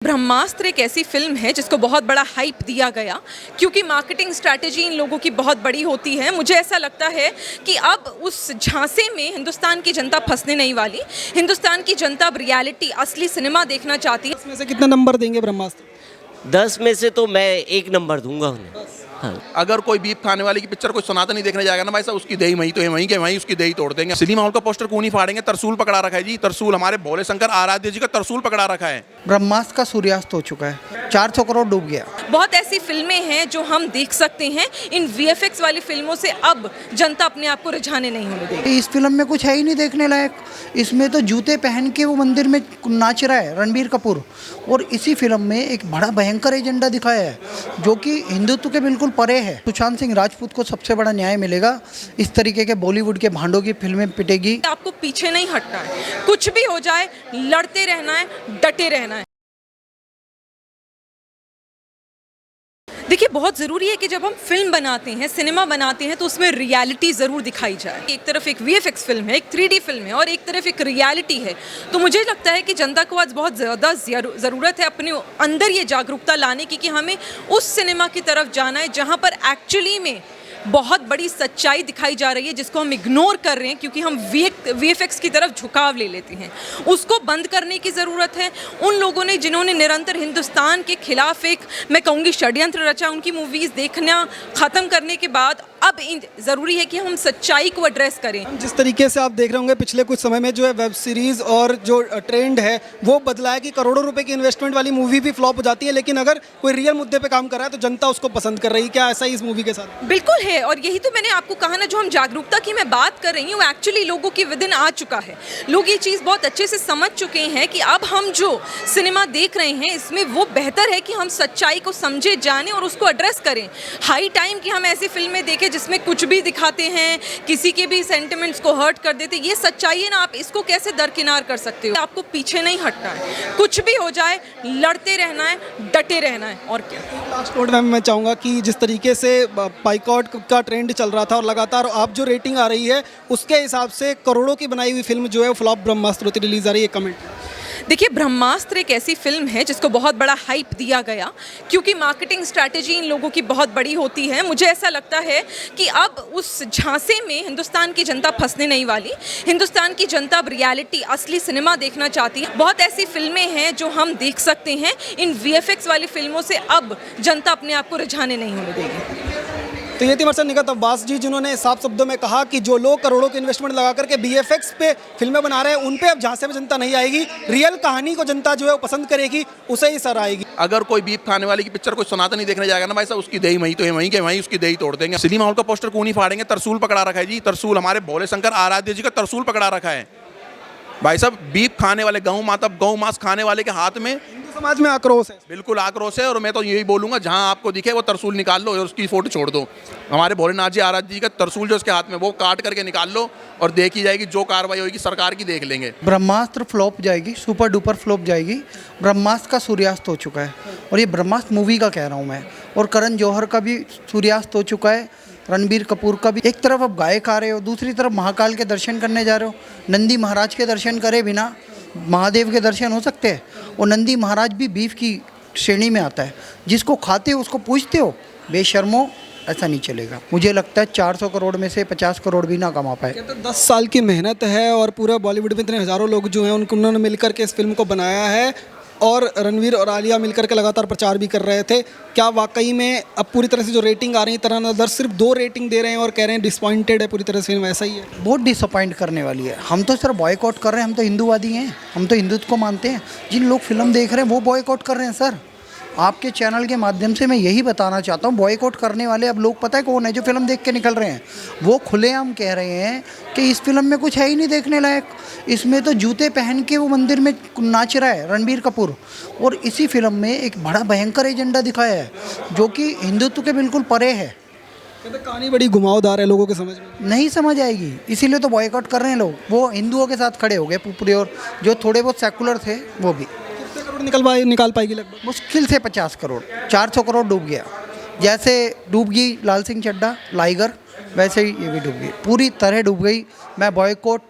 ब्रह्मास्त्र एक ऐसी फिल्म है जिसको बहुत बड़ा हाइप दिया गया क्योंकि मार्केटिंग स्ट्रैटेजी इन लोगों की बहुत बड़ी होती है। मुझे ऐसा लगता है कि अब उस झांसे में हिंदुस्तान की जनता फंसने नहीं वाली। हिंदुस्तान की जनता अब रियलिटी असली सिनेमा देखना चाहती है। इसमें से कितना नंबर देंगे ब्रह्मास्त्र? 10 में से तो मैं 1 नंबर दूंगा उन्हें। हाँ। अगर कोई बीफ खाने वाली की पिक्चर कोई सुनाता नहीं देखने जाएगा ना भाई साहब, उसकी दही वहीं तो है, वहीं के वहीं उसकी दही तोड़ देंगे। सिनेमा हॉल का पोस्टर क्यों नहीं फाड़ेंगे? तरसूल पकड़ा रखा है जी, तरसूल हमारे भोले शंकर आराध्य जी का तरसूल पकड़ा रखा है। ब्रह्मास्त्र का सूर्यास्त हो चुका है, 400 करोड़ डूब गया। बहुत ऐसी फिल्में हैं जो हम देख सकते हैं। इन वीएफएक्स वाली फिल्मों से अब जनता अपने आप को रिझाने नहीं होने देगी। इस फिल्म में कुछ है ही नहीं देखने लायक। इसमें तो जूते पहन के वो मंदिर में नाच रहा है रणबीर कपूर, और इसी फिल्म में एक बड़ा भयंकर एजेंडा दिखाया है जो कि हिंदुत्व के बिल्कुल परे है। सुशांत सिंह राजपूत को सबसे बड़ा न्याय मिलेगा। इस तरीके के बॉलीवुड के भांडों की फिल्में पिटेगी। आपको पीछे नहीं हटना है, कुछ भी हो जाए लड़ते रहना है, डटे रहना है। देखिए, बहुत ज़रूरी है कि जब हम फिल्म बनाते हैं, सिनेमा बनाते हैं, तो उसमें रियलिटी ज़रूर दिखाई जाए। एक तरफ एक वीएफएक्स फिल्म है, एक 3D फिल्म है, और एक तरफ एक रियलिटी है। तो मुझे लगता है कि जनता को आज बहुत ज़्यादा ज़रूरत है अपने अंदर ये जागरूकता लाने की कि हमें उस सिनेमा की तरफ जाना है जहाँ पर एक्चुअली में बहुत बड़ी सच्चाई दिखाई जा रही है, जिसको हम इग्नोर कर रहे हैं क्योंकि हम वीएफएक्स की तरफ झुकाव ले लेते हैं। उसको बंद करने की ज़रूरत है। उन लोगों ने जिन्होंने निरंतर हिंदुस्तान के खिलाफ एक, मैं कहूँगी, षड्यंत्र रचा, उनकी मूवीज़ देखना ख़त्म करने के बाद अब ज़रूरी है कि हम सच्चाई को एड्रेस करें। जिस तरीके से आप देख रहे होंगे पिछले कुछ समय में जो है वेब सीरीज़ और जो ट्रेंड है वो बदला है कि करोड़ों रुपए की इन्वेस्टमेंट वाली मूवी भी फ्लॉप हो जाती है, लेकिन अगर कोई रियल मुद्दे पे काम कर रहा है तो जनता उसको पसंद कर रही है। क्या ऐसा ही इस मूवी के साथ? बिल्कुल है, और यही तो मैंने आपको कहा ना, जो हम जागरूकता की मैं बात कर रही हूँ, एक्चुअली लोगों के विदिन आ चुका है। लोग ये चीज़ बहुत अच्छे से समझ चुके हैं कि अब हम जो सिनेमा देख रहे हैं इसमें वो बेहतर है कि हम सच्चाई को समझे, जाने और उसको एड्रेस करें। हाई टाइम कि हम ऐसी फिल्में देखें जिसमें कुछ भी दिखाते हैं, किसी के भी सेंटिमेंट्स को हर्ट कर देते। ये सच्चाई है ना, आप इसको कैसे दरकिनार कर सकते हो? आपको पीछे नहीं हटना है, कुछ भी हो जाए लड़ते रहना है, डटे रहना है, और क्या। लास्ट नोट में मैं चाहूँगा कि जिस तरीके से बाइकॉट का ट्रेंड चल रहा था और लगातार आप जो रेटिंग आ रही है उसके हिसाब से करोड़ों की बनाई हुई फिल्म जो है फ्लॉप ब्रह्मास्त्र होती रिलीज आ रही है, कमेंट। देखिए, ब्रह्मास्त्र एक ऐसी फिल्म है जिसको बहुत बड़ा हाइप दिया गया क्योंकि मार्केटिंग स्ट्रैटेजी इन लोगों की बहुत बड़ी होती है। मुझे ऐसा लगता है कि अब उस झांसे में हिंदुस्तान की जनता फंसने नहीं वाली। हिंदुस्तान की जनता अब रियलिटी असली सिनेमा देखना चाहती है। बहुत ऐसी फिल्में हैं जो हम देख सकते हैं। इन वीएफएक्स वाली फिल्मों से अब जनता अपने आप को रिझाने नहीं होने देगी। तो ये थी हमारे साथ निगत अब्बास जी, जिन्होंने साफ शब्दों में कहा कि जो लोग करोड़ों की इन्वेस्टमेंट लगा करके बीएफएक्स पे फिल्में बना रहे हैं उन पे अब झांसे में जनता नहीं आएगी। रियल कहानी को जनता जो है वो पसंद करेगी, उसे ही सर आएगी। अगर कोई बीफ खाने वाली की पिक्चर कोई सुनाता नहीं देखने जाएगा ना भाई साहब, उसकी दही वहीं तो है, वहीं के वहीं उसकी दही तोड़ देंगे। सिनेमा हॉल का पोस्टर क्यों नहीं फाड़ेंगे? तरसूल पकड़ा रखा है जी, तरसूल हमारे भोले शंकर आराध्य जी का तरसूल पकड़ा रखा है। भाई साहब, बीफ खाने वाले, गौ मांस खाने वाले के हाथ में समाज में आक्रोश है, बिल्कुल आक्रोश है। और मैं तो यही बोलूँगा, जहाँ आपको दिखे वो तरसूल निकाल लो और उसकी फोटो छोड़ दो। हमारे भोलेनाथ जी आराध्य जी का तरसूल जो उसके हाथ में, वो काट करके निकाल लो और देखी जाएगी। जो कार्रवाई होगी सरकार की देख लेंगे। ब्रह्मास्त्र फ्लॉप जाएगी, सुपर डुपर फ्लॉप जाएगी। ब्रह्मास्त्र का सूर्यास्त हो चुका है, और ये ब्रह्मास्त्र मूवी का कह रहा हूँ मैं। और करण जौहर का भी सूर्यास्त हो चुका है, रणबीर कपूर का भी। एक तरफ अब गायक आ रहे हो, दूसरी तरफ महाकाल के दर्शन करने जा रहे हो। नंदी महाराज के दर्शन करे बिना महादेव के दर्शन हो सकते हैं? और नंदी महाराज भी बीफ की श्रेणी में आता है। जिसको खाते हो उसको पूछते हो, बेशर्मो, ऐसा नहीं चलेगा। मुझे लगता है 400 करोड़ में से 50 करोड़ भी ना कमा पाए। तो 10 साल की मेहनत है और पूरा बॉलीवुड में इतने हज़ारों लोग जो हैं उन्होंने मिलकर के इस फिल्म को बनाया है, और रणवीर और आलिया मिलकर के लगातार प्रचार भी कर रहे थे। क्या वाकई में अब पूरी तरह से जो रेटिंग आ रही है, तरह सिर्फ 2 रेटिंग दे रहे हैं और कह रहे हैं डिसपॉइंटेड है पूरी तरह से फिल्म? ऐसा ही है, बहुत डिसअपॉइंट करने वाली है। हम तो सिर्फ बॉयकॉट कर रहे हैं, हम तो हिंदूवादी हैं, हम तो हिंदुत्व को मानते हैं। जिन लोग फिल्म देख रहे हैं वो बॉयकॉट कर रहे हैं। सर, आपके चैनल के माध्यम से मैं यही बताना चाहता हूँ, बॉयकॉट करने वाले अब लोग पता है कौन है? जो फिल्म देख के निकल रहे हैं। वो खुलेआम कह रहे हैं कि इस फिल्म में कुछ है ही नहीं देखने लायक। इसमें तो जूते पहन के वो मंदिर में नाच रहा है रणबीर कपूर, और इसी फिल्म में एक बड़ा भयंकर एजेंडा दिखाया है जो कि हिंदुत्व के बिल्कुल परे है। कहानी बड़ी घुमावदार है, लोगों के समझ में नहीं समझ आएगी, इसीलिए तो बॉयकॉट कर रहे हैं लोग। वो हिंदुओं के साथ खड़े हो गए पूरे, और जो थोड़े बहुत सेकुलर थे वो भी। कितने करोड़ निकाल पाएगी? लगभग मुश्किल से 50 करोड़, 400 करोड़ डूब गया। जैसे डूब गई लाल सिंह चड्ढा, लाइगर, वैसे ही ये भी डूब गई, पूरी तरह डूब गई। मैं बॉयकॉट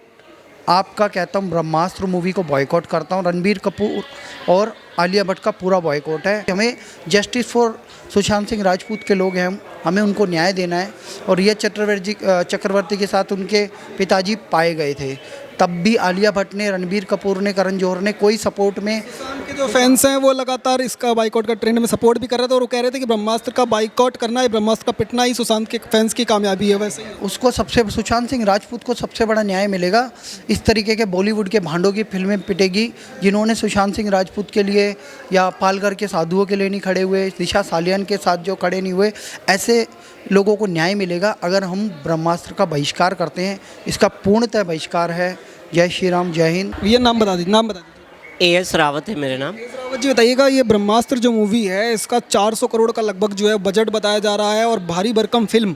आपका कहता हूँ, ब्रह्मास्त्र मूवी को बॉयकॉट करता हूँ। रणबीर कपूर और आलिया भट्ट का पूरा बॉयकॉट है। हमें जस्टिस फॉर सुशांत सिंह राजपूत के लोग हैं, हमें उनको न्याय देना है। और रिया चक्रवर्ती के साथ उनके पिताजी पाए गए थे, तब भी आलिया भट्ट ने, रणबीर कपूर ने, करण जौहर ने कोई सपोर्ट में। के जो फैंस हैं वो लगातार इसका बाइकआउट का ट्रेंड में सपोर्ट भी कर रहे थे और वो कह रहे थे कि ब्रह्मास्त्र का बाइकआउट करना है, ब्रह्मास्त्र का पिटना ही सुशांत के फैंस की कामयाबी है। वैसे ही उसको सुशांत सिंह राजपूत को सबसे बड़ा न्याय मिलेगा। इस तरीके के बॉलीवुड के भांडों की फिल्में पिटेगी जिन्होंने सुशांत सिंह राजपूत के लिए या पालघर के साधुओं के लिए नहीं खड़े हुए, दिशा सालियान के साथ जो खड़े नहीं हुए, ऐसे लोगों को न्याय मिलेगा अगर हम ब्रह्मास्त्र का बहिष्कार करते हैं। इसका पूर्णतः बहिष्कार है। जय श्री राम, जय हिंद। ये नाम बता दीजिए। AS रावत है मेरा नाम। रावत जी बताइएगा, ये ब्रह्मास्त्र जो मूवी है इसका 400 करोड़ का लगभग जो है बजट बताया जा रहा है और भारी भरकम फिल्म,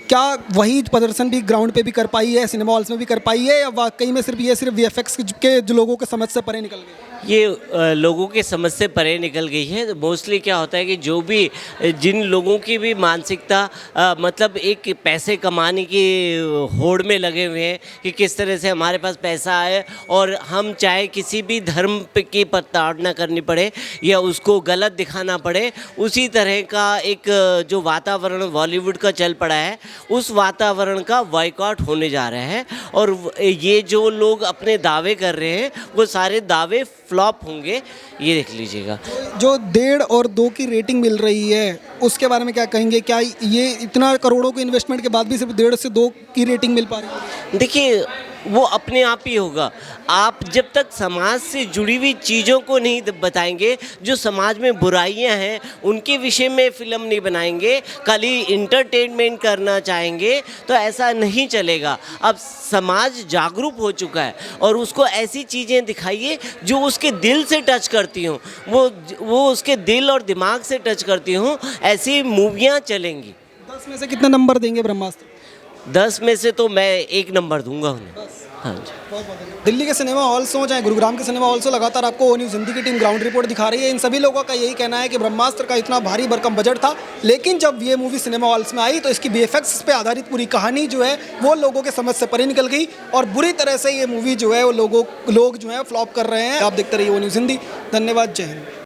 क्या वही प्रदर्शन भी ग्राउंड पे भी कर पाई है, सिनेमा हॉल्स में भी कर पाई है, या वाकई में सिर्फ VFX के जो लोगों के समझ से परे निकल गए? ये लोगों के समझ से परे निकल गई है। मोस्टली क्या होता है कि जो भी जिन लोगों की भी मानसिकता मतलब एक पैसे कमाने की होड़ में लगे हुए हैं कि किस तरह से हमारे पास पैसा आए और हम चाहे किसी भी धर्म की प्रताड़ना करनी पड़े या उसको गलत दिखाना पड़े, उसी तरह का एक जो वातावरण बॉलीवुड का चल पड़ा है, उस वातावरण का बॉयकॉट होने जा रहा है। और ये जो लोग अपने दावे कर रहे हैं वो सारे दावे फ्लॉप होंगे, ये देख लीजिएगा। जो 1.5 और 2 की रेटिंग मिल रही है उसके बारे में क्या कहेंगे? क्या ये इतना करोड़ों के इन्वेस्टमेंट के बाद भी सिर्फ 1.5 से 2 की रेटिंग मिल पा रही है? देखिए, वो अपने आप ही होगा। आप जब तक समाज से जुड़ी हुई चीज़ों को नहीं बताएंगे, जो समाज में बुराइयां हैं उनके विषय में फ़िल्म नहीं बनाएंगे, खाली इंटरटेनमेंट करना चाहेंगे, तो ऐसा नहीं चलेगा। अब समाज जागरूक हो चुका है और उसको ऐसी चीज़ें दिखाइए जो उसके दिल से टच करती हों, वो उसके दिल और दिमाग से टच करती हों, ऐसी मूवियाँ चलेंगी। 10 में से कितना नंबर देंगे ब्रह्मास्त्र? 10 में से तो मैं 1 नंबर दूंगा उन्हें। हाँ जी। दिल्ली के सिनेमा हॉल्स हो चाहे गुरुग्राम के सिनेमा हॉल्स हो, लगातार आपको ओ न्यूज़ हिंदी की टीम ग्राउंड रिपोर्ट दिखा रही है। इन सभी लोगों का यही कहना है कि ब्रह्मास्त्र का इतना भारी भरकम बजट था, लेकिन जब ये मूवी सिनेमा हॉल्स में आई तो इसकी VFX पे आधारित पूरी कहानी जो है वो लोगों के समझ से परे निकल गई और बुरी तरह से ये मूवी जो है वो लोग जो है फ्लॉप कर रहे हैं। आप देखते रहिए ओ न्यूज़ हिंदी। धन्यवाद, जय हिंद।